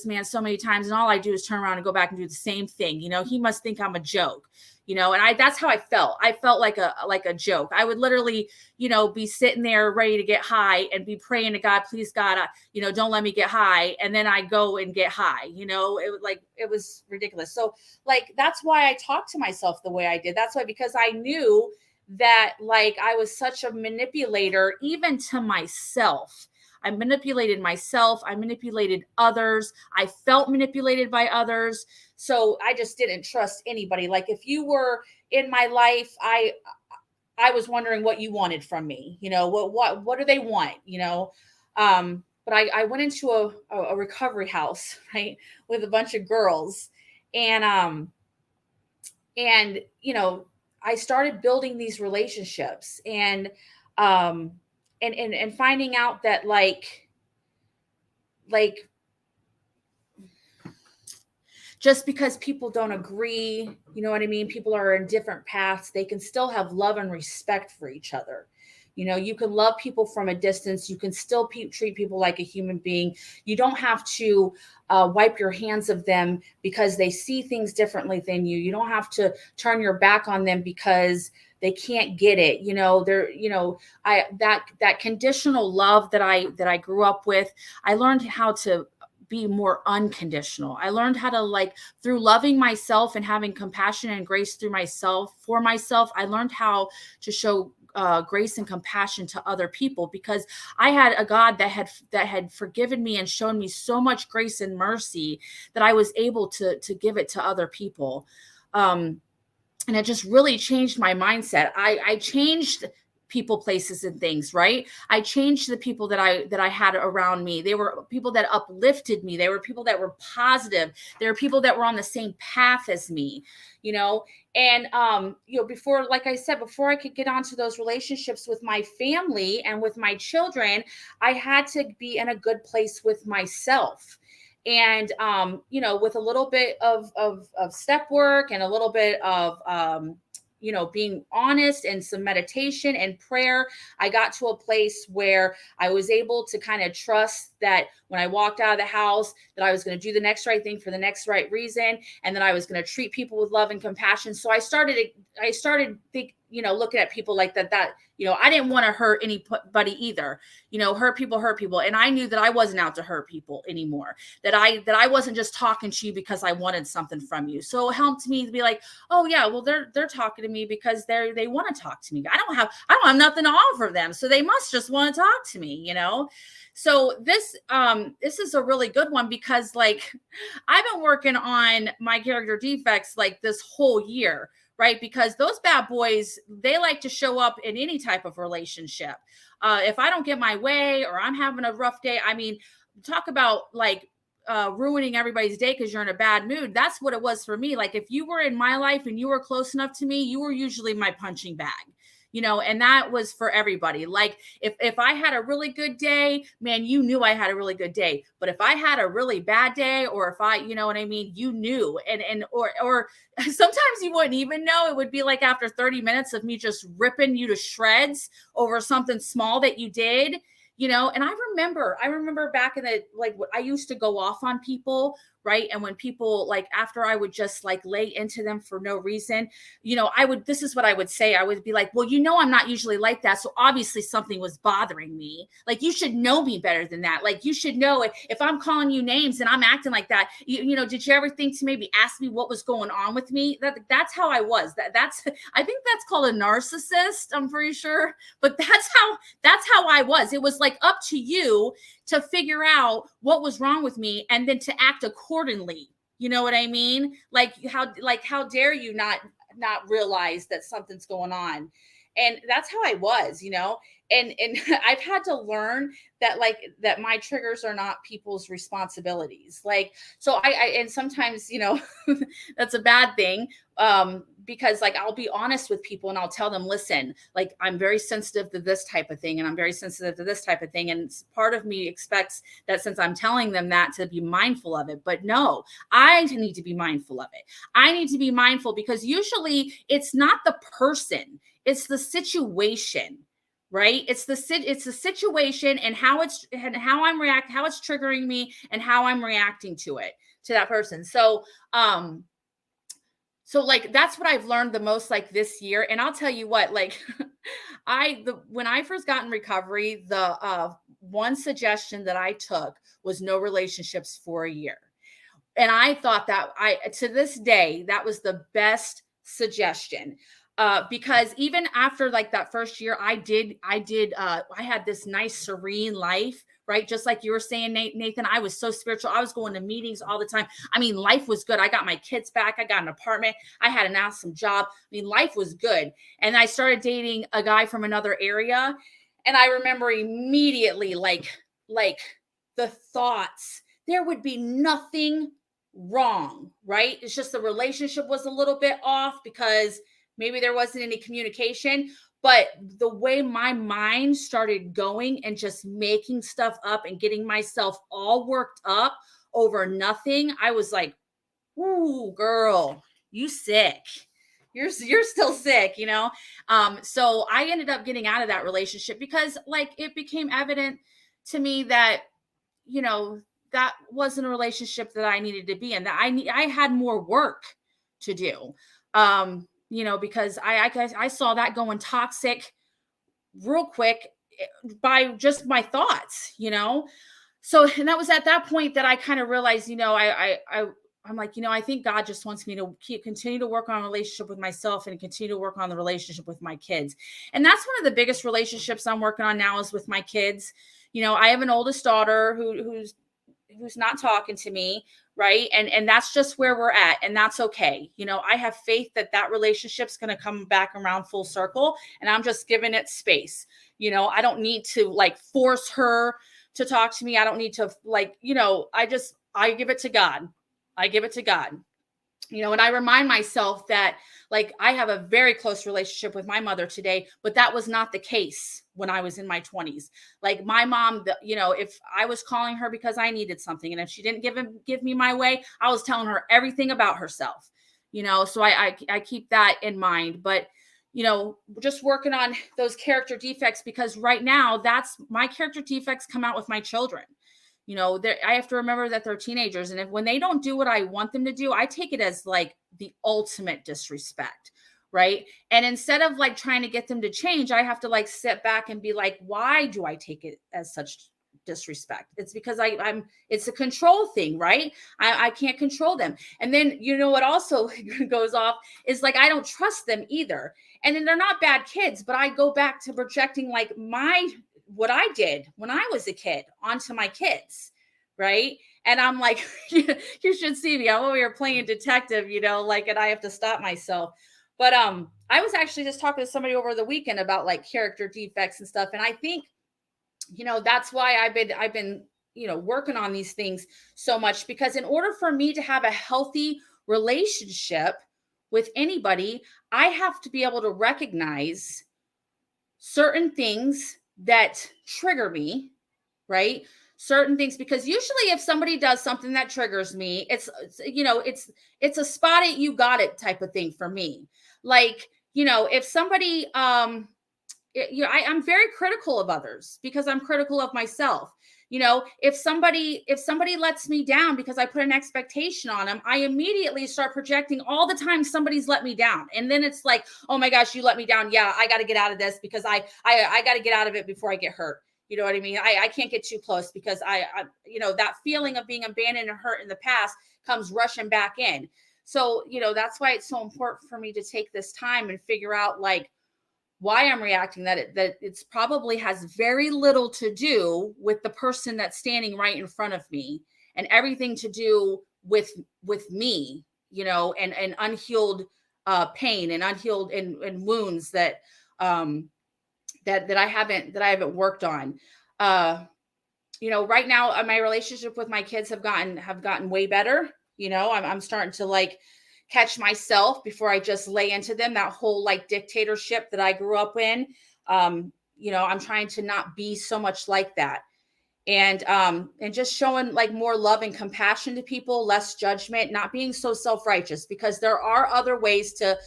man so many times, and all I do is turn around and go back and do the same thing. He must think I'm a joke, and that's how I felt. I felt like a joke. I would literally, be sitting there ready to get high and be praying to God, please God, don't let me get high. And then I go and get high, it was ridiculous. So like, that's why I talked to myself the way I did. That's why, because I knew that, like, I was such a manipulator, even to myself. I manipulated myself. I manipulated others. I felt manipulated by others. So I just didn't trust anybody. Like, if you were in my life, I was wondering what you wanted from me. What do they want? But I went into a recovery house, right, with a bunch of girls, and I started building these relationships, and finding out that like just because people don't agree, what I mean? People are in different paths. They can still have love and respect for each other. You can love people from a distance. You can still treat people like a human being. You don't have to wipe your hands of them because they see things differently than you. You don't have to turn your back on them because they can't get it. That conditional love that I grew up with, I learned how to be more unconditional. I learned how to, like, through loving myself and having compassion and grace for myself, I learned how to show grace and compassion to other people, because I had a God that had forgiven me and shown me so much grace and mercy that I was able to give it to other people. And it just really changed my mindset. I changed people, places, and things, right? I changed the people that I had around me. They were people that uplifted me. They were people that were positive. They were people that were on the same path as me, and before, like I said, before I could get onto those relationships with my family and with my children, I had to be in a good place with myself. And with a little bit of step work and a little bit of being honest and some meditation and prayer, I got to a place where I was able to kind of trust that when I walked out of the house, that I was going to do the next right thing for the next right reason, and that I was going to treat people with love and compassion. So I started looking at people like that I didn't want to hurt anybody either. Hurt people. And I knew that I wasn't out to hurt people anymore, that I wasn't just talking to you because I wanted something from you. So it helped me to be like, oh yeah, well, they're talking to me because they want to talk to me. I don't have nothing to offer them. So they must just want to talk to me, So this is a really good one, because like I've been working on my character defects like this whole year, right? Because those bad boys, they like to show up in any type of relationship. If I don't get my way or I'm having a rough day, I mean, talk about like ruining everybody's day because you're in a bad mood. That's what it was for me. Like if you were in my life and you were close enough to me, you were usually my punching bag. And that was for everybody. Like if I had a really good day, man, you knew I had a really good day. But if I had a really bad day, or if I, you know what I mean, you knew, or sometimes you wouldn't even know. It would be like after 30 minutes of me just ripping you to shreds over something small that you did, and I remember back in the, like, I used to go off on people, right? And when people, like, after I would just like lay into them for no reason, this is what I would say. I would be like, well, I'm not usually like that. So obviously something was bothering me. Like, you should know me better than that. Like, you should know if I'm calling you names and I'm acting like that, did you ever think to maybe ask me what was going on with me? That's how I was. I think that's called a narcissist. I'm pretty sure, but that's how I was. It was like up to you to figure out what was wrong with me and then to act accordingly. You know what I mean? Like how dare you not realize that something's going on? And that's how I was, and I've had to learn that, like, that my triggers are not people's responsibilities. Like, so I and sometimes, that's a bad thing. Because, like, I'll be honest with people and I'll tell them, listen, like, I'm very sensitive to this type of thing and I'm very sensitive to this type of thing. And part of me expects that, since I'm telling them that, to be mindful of it. But no, I need to be mindful of it. I need to be mindful because usually it's not the person, it's the situation, right? It's the situation and how it's triggering me and how I'm reacting to that person. So like, that's what I've learned the most, like, this year. And I'll tell you what, like, when I first got in recovery, the one suggestion that I took was no relationships for a year. And I thought that, to this day, that was the best suggestion. Because even after, like, that first year, I had this nice serene life, right? Just like you were saying, Nathan, I was so spiritual. I was going to meetings all the time. I mean, life was good. I got my kids back. I got an apartment. I had an awesome job. I mean, life was good. And I started dating a guy from another area. And I remember immediately, like the thoughts, there would be nothing wrong, right? It's just the relationship was a little bit off because maybe there wasn't any communication. But the way my mind started going and just making stuff up and getting myself all worked up over nothing, I was like, ooh, girl, you sick. You're still sick, So I ended up getting out of that relationship because, like, it became evident to me that, that wasn't a relationship that I needed to be in, that I had more work to do. Because I saw that going toxic real quick by just my thoughts, So, and that was at that point that I kind of realized, I'm like, I think God just wants me to continue to work on a relationship with myself and continue to work on the relationship with my kids. And that's one of the biggest relationships I'm working on now, is with my kids. I have an oldest daughter who's not talking to me, right? And that's just where we're at, and that's okay. I have faith that relationship's going to come back around full circle, and I'm just giving it space. I don't need to, like, force her to talk to me. I don't need to, like, I give it to God. I give it to God. And I remind myself that, like, I have a very close relationship with my mother today, but that was not the case when I was in my 20s. Like, my mom, if I was calling her because I needed something, and if she didn't give me my way, I was telling her everything about herself, so I keep that in mind. But, just working on those character defects, because right now, that's my character defects come out with my children. I have to remember that they're teenagers. And when they don't do what I want them to do, I take it as, like, the ultimate disrespect. Right. And instead of, like, trying to get them to change, I have to, like, sit back and be like, why do I take it as such disrespect? It's because it's a control thing, right? I can't control them. And then, what also goes off is, like, I don't trust them either. And then they're not bad kids, but I go back to projecting, like, what I did when I was a kid onto my kids. Right. And I'm like, you should see me. I'm over here playing detective, like, and I have to stop myself. But I was actually just talking to somebody over the weekend about, like, character defects and stuff. And I think, that's why I've been, working on these things so much, because in order for me to have a healthy relationship with anybody, I have to be able to recognize certain things that trigger me, right? Certain things, because usually if somebody does something that triggers me, it's a spot it, you got it type of thing for me. Like, if somebody, I'm very critical of others because I'm critical of myself. If somebody lets me down because I put an expectation on them, I immediately start projecting all the time somebody's let me down. And then it's like, oh my gosh, you let me down. Yeah, I got to get out of this because I got to get out of it before I get hurt. You know what I mean? I can't get too close because I that feeling of being abandoned and hurt in the past comes rushing back in. So, that's why it's so important for me to take this time and figure out, like, why I'm reacting, that it's probably has very little to do with the person that's standing right in front of me, and everything to do with me, and unhealed pain and unhealed and wounds that that I haven't worked on. Right now my relationship with my kids have gotten way better. I'm starting to like catch myself before I just lay into them, that whole like dictatorship that I grew up in. I'm trying to not be so much like that. And just showing like more love and compassion to people, less judgment, not being so self-righteous, because there are other ways to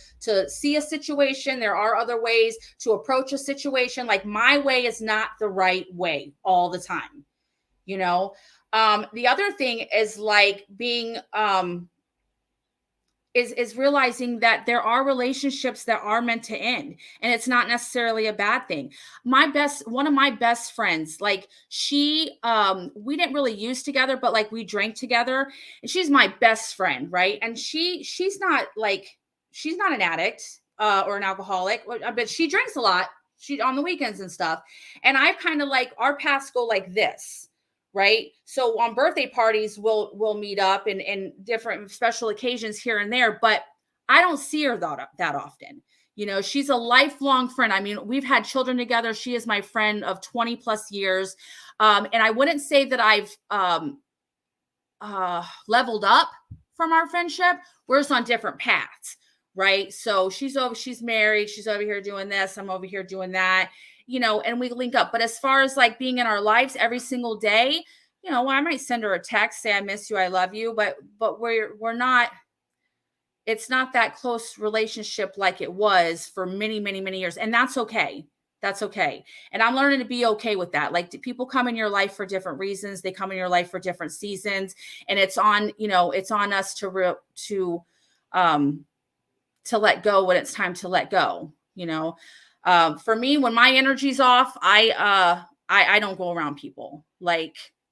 see a situation. There are other ways to approach a situation. Like my way is not the right way all the time. The other thing is like being is realizing that there are relationships that are meant to end, and it's not necessarily a bad thing. One of my best friends, like she, we didn't really use together, but like we drank together, and she's my best friend, right? And she's not an addict or an alcoholic, but she drinks a lot. She on the weekends and stuff. And I've kind of like, our paths go like this. Right. So on birthday parties, we'll meet up and different special occasions here and there, but I don't see her that often. She's a lifelong friend. I mean, we've had children together. She is my friend of 20 plus years. And I wouldn't say that I've leveled up from our friendship. We're just on different paths. Right. So she's married. She's over here doing this. I'm over here doing that. And we link up. But as far as like being in our lives every single day, I might send her a text, say, I miss you, I love you, but we're not, it's not that close relationship like it was for many, many, many years. And that's okay. That's okay. And I'm learning to be okay with that. Like, people come in your life for different reasons. They come in your life for different seasons. And it's on us to let go when it's time to let go, For me, when my energy's off, I don't go around people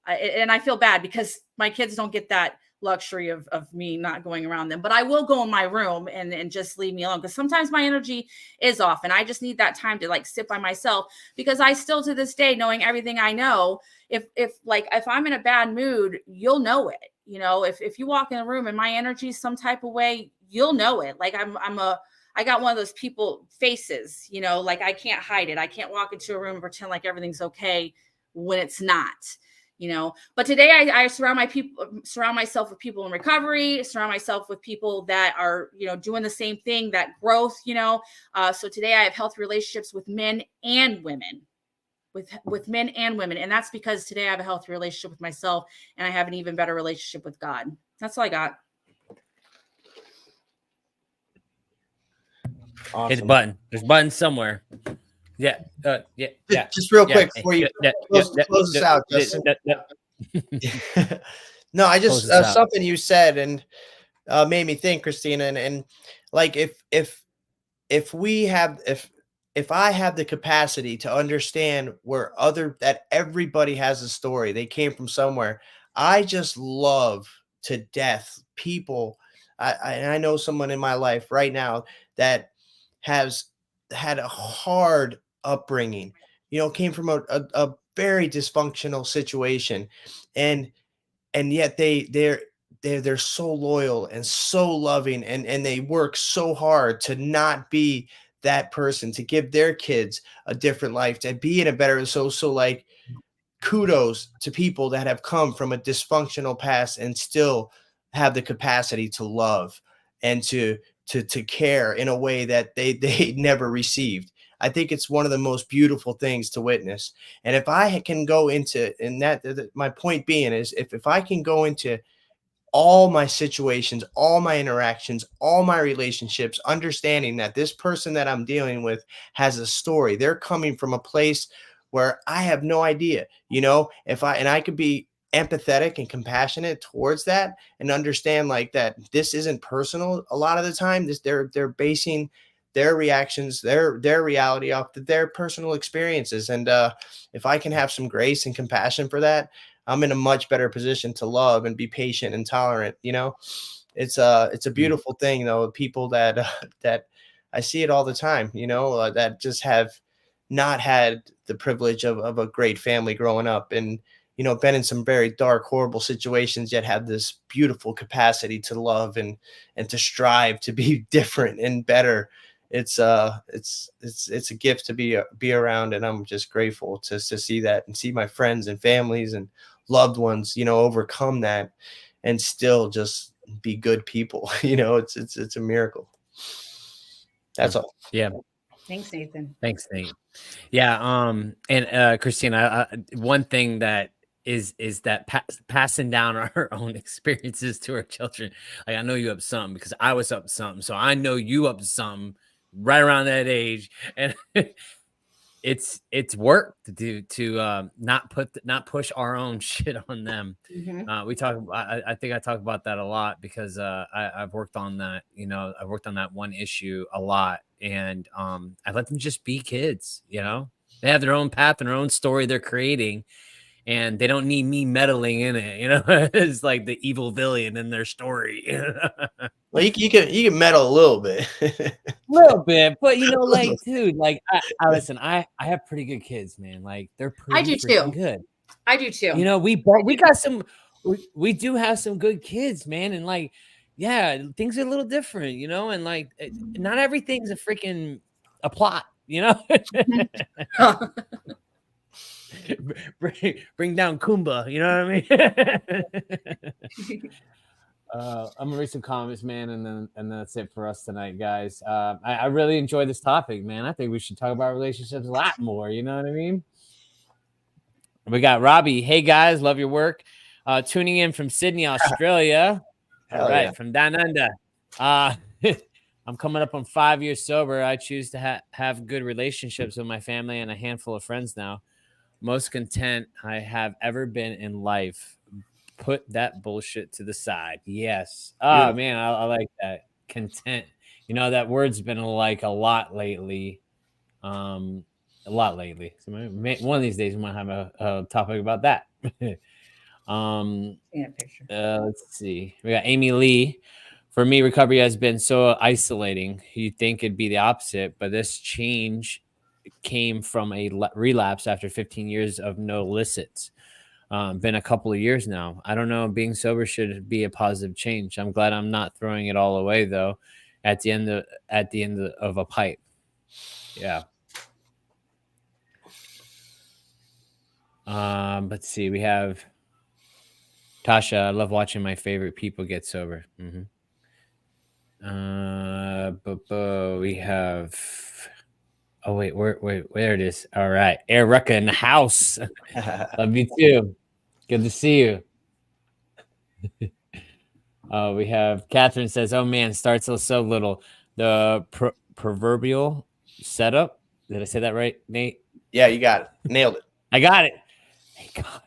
and I feel bad because my kids don't get that luxury of me not going around them, but I will go in my room and just leave me alone. Because sometimes my energy is off and I just need that time to like sit by myself, because I still to this day, knowing everything I know, if I'm in a bad mood, you'll know it. If you walk in a room and my energy is some type of way, you'll know it. Like I got one of those people faces, like I can't hide it. I can't walk into a room and pretend like everything's okay when it's not, But today I surround myself with people in recovery, surround myself with people that are, doing the same thing, that growth, So today I have healthy relationships with men and women, with men and women. And that's because today I have a healthy relationship with myself, and I have an even better relationship with God. That's all I got. Awesome. Hit the button. There's buttons somewhere. Yeah. Yeah. Just real quick before you close this out, Justin. No, I just something you said and made me think, Christina, and like if I have the capacity to understand that everybody has a story, they came from somewhere. I just love to death people. I know someone in my life right now that has had a hard upbringing, came from a very dysfunctional situation, and yet they're so loyal and so loving, and they work so hard to not be that person, to give their kids a different life, to be in a better, so like kudos to people that have come from a dysfunctional past and still have the capacity to love and to care in a way that they never received. I think it's one of the most beautiful things to witness. And if I can go into, and my point being is, if I can go into all my situations, all my interactions, all my relationships, understanding that this person that I'm dealing with has a story. They're coming from a place where I have no idea, and I could be empathetic and compassionate towards that and understand like that this isn't personal. A lot of the time they're basing their reactions, their reality off of their personal experiences. And if I can have some grace and compassion for that, I'm in a much better position to love and be patient and tolerant. It's a beautiful thing though. People that I see it all the time, that just have not had the privilege of a great family growing up, and been in some very dark, horrible situations, yet have this beautiful capacity to love and to strive to be different and better. it's a gift to be around, and I'm just grateful to see that and see my friends and families and loved ones, overcome that and still just be good people. It's a miracle. That's all. Yeah. Thanks, Nathan. Thanks, Nate. Yeah. And Christina, one thing that is that passing down our own experiences to our children. Like, I know you up to something because I was up to something, so I know you up to something right around that age, and it's work to do to not push our own shit on them. We talk. I think I talk about that a lot because I've worked on that. I've worked on that one issue a lot, and I let them just be kids. They have their own path and their own story they're creating, and they don't need me meddling in it. It's like the evil villain in their story. Well, you can meddle a little bit. Little bit, but like, dude, like I listen, I have pretty good kids, man. Like, they're pretty I do freaking too. good. I do too. We got some, we do have some good kids, man. And like, yeah, things are a little different, and like, not everything's a freaking a plot, bring down Kumba, you know what I mean? I'm gonna read some comments, man, and then that's it for us tonight, guys. I really enjoyed this topic, man. I think we should talk about relationships a lot more. You know what I mean? We got Robbie. Hey guys, love your work. Tuning in from Sydney, Australia. All right, yeah. From down under. I'm coming up on 5 years sober. I choose to have good relationships with my family and a handful of friends now. Most content I have ever been in life. Put that bullshit to the side. Yes. Oh, man, I like that. Content. That word's been like a lot lately. So one of these days we might have a topic about that. Let's see. We got Amy Lee. For me, recovery has been so isolating. You'd think it'd be the opposite, but this change came from a relapse after 15 years of no illicits. Been a couple of years now. I don't know. Being sober should be a positive change. I'm glad I'm not throwing it all away though. At the end of a pipe. Yeah. Let's see. We have Tasha. I love watching my favorite people get sober. We have. Oh wait, where it is? All right, Erica in the house. Love you too. Good to see you. We have Catherine says, "Oh man, starts so little." The proverbial setup. Did I say that right, Nate? Yeah, you got it. Nailed it. I got it. Thank God.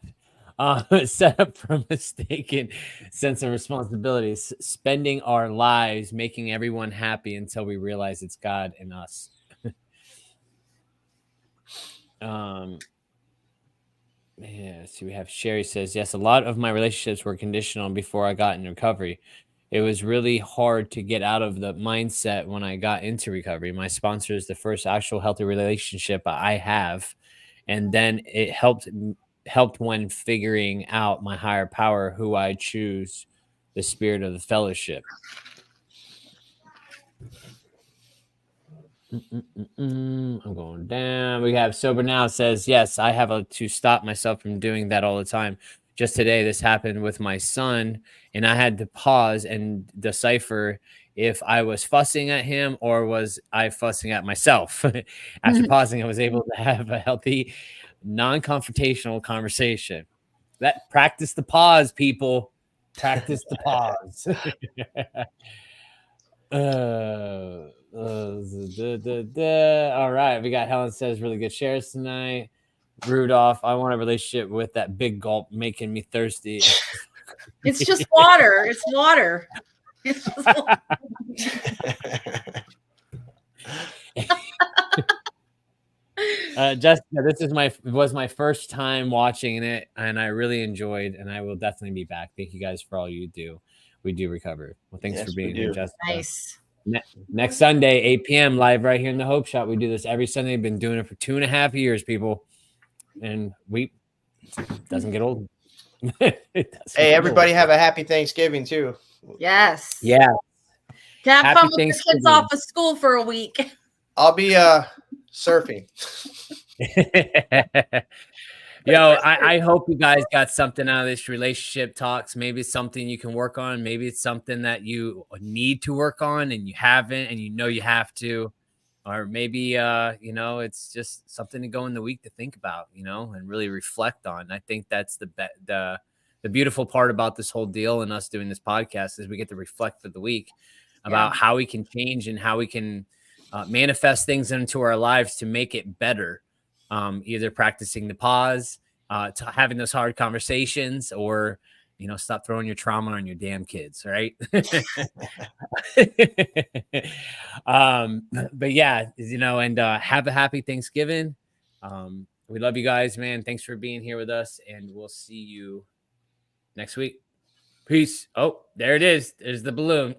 Set up for a mistaken sense of responsibility, spending our lives making everyone happy until we realize it's God and us. Yeah, so we have Sherry says, yes, a lot of my relationships were conditional before I got in recovery. It was really hard to get out of the mindset when I got into recovery. My sponsor is the first actual healthy relationship I have, and then it helped when figuring out my higher power, who I choose, the spirit of the fellowship. I'm going down. We have Sober Now says, yes, I have to stop myself from doing that all the time. Just today, this happened with my son, and I had to pause and decipher if I was fussing at him or was I fussing at myself. After pausing, I was able to have a healthy, non-confrontational conversation. Practice the pause, people. Practice the pause. All right, we got Helen says really good shares tonight. Rudolph, I want a relationship with that big gulp making me thirsty. It's just water. It's water. It's just water. Jessica, this was my first time watching it, and I really enjoyed, and I will definitely be back. Thank you guys for all you do. We do recover. Well, thanks for being here, Jessica. Nice. Next Sunday, 8 p.m. live right here in the Hope Shop. We do this every Sunday. Been doing it for 2.5 years, people, and doesn't get old. Hey, everybody have a happy Thanksgiving too. Yes. Yeah. To have Happy fun with the kids Thanksgiving. off of school for a week. I'll be surfing. Yo, I hope you guys got something out of this relationship talks. Maybe it's something you can work on. Maybe it's something that you need to work on and you haven't, and you know you have to. Or maybe it's just something to go in the week to think about, and really reflect on. I think that's the beautiful part about this whole deal and us doing this podcast is we get to reflect for the week about how we can change and how we can manifest things into our lives to make it better. Either practicing the pause, to having those hard conversations, or stop throwing your trauma on your damn kids, right? But yeah, and have a happy Thanksgiving. We love you guys, man. Thanks for being here with us, and we'll see you next week. Peace. Oh, there it is. There's the balloon.